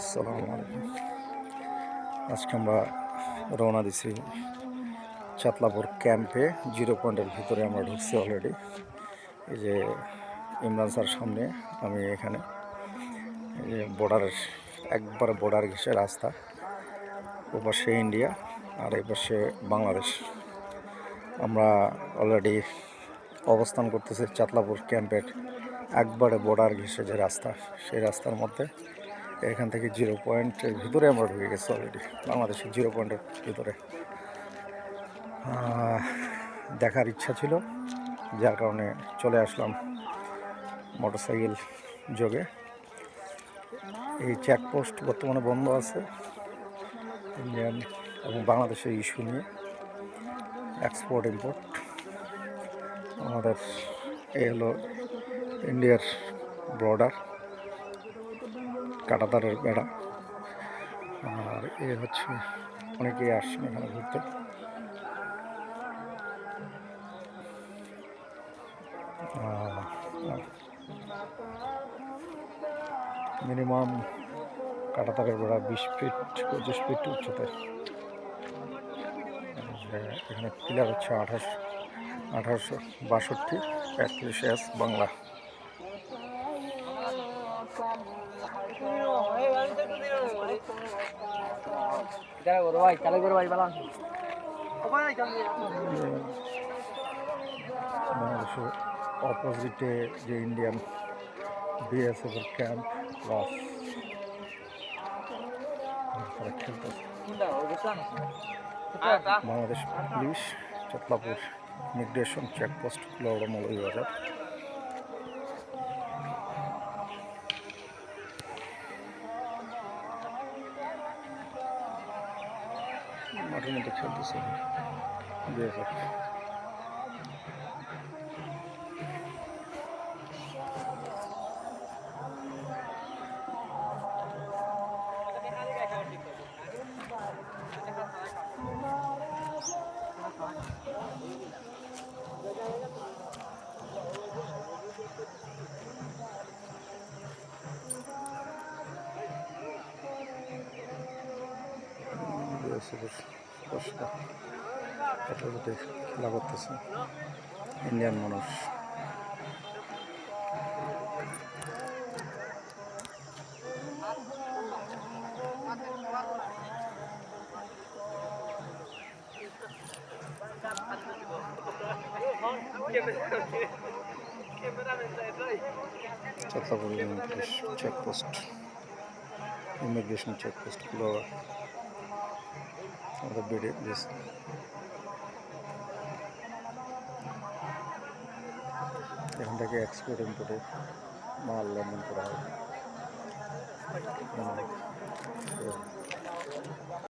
আসসালামু আলাইকুম। আজকে আমরা রওনা দিছি চাতলাপুর ক্যাম্পে। জিরো পয়েন্টের ভিতরে আমরা ঢুকছি অলরেডি। এই যে ইমরান স্যার সামনে, আমি এখানে। এই যে বর্ডারের একবারে বর্ডার ঘেঁষে রাস্তা, ওপাশে ইন্ডিয়া আর এই পাশে বাংলাদেশ। আমরা অলরেডি অবস্থান করতেছি চাতলাপুর ক্যাম্পের একবারে বর্ডার ঘেঁষে যে রাস্তা, সেই রাস্তার মধ্যে। এখান থেকে জিরো পয়েন্টের ভিতরে আমরা ঢুকে গেছি অলরেডি, বাংলাদেশের জিরো পয়েন্টের ভিতরে। দেখার ইচ্ছা ছিল, যার কারণে চলে আসলাম মোটরসাইকেল যোগে। এই চেকপোস্ট বর্তমানে বন্ধ আছে ইন্ডিয়ান এবং বাংলাদেশের ইস্যু নিয়ে, এক্সপোর্ট ইম্পোর্ট। আমাদের এই হলো ইন্ডিয়ার বর্ডার, কাঁটাতারের বেড়া। আর এ হচ্ছে অনেকেই আসছেন এখানে ঘুরতে। মিনিমাম কাঁটাতারের বেড়া 20 ফিট 25 ফিট উচ্চতার। এখানে পিলার হচ্ছে 1862 35S বাংলা। বাংলাদেশের অপোজিটে যে ইন্ডিয়ান বিএসএফ এর ক্যাম্প প্লাস তারা খেলতেছে। Bangladesh police Chatlapur immigration checkpost Kulaura Moulvibazar. মাঠের মধ্যে খেলতেছে বিএসএফ। খেলা করতেছে ইন্ডিয়ান মানুষ। Chatlapur checkpost immigration checkpost Kulaura আমাদের বেড়ে দিয়েছে। এখান থেকে এক্সপোর্ট ইম্পোর্টের মাল লেনদেন করা হয়।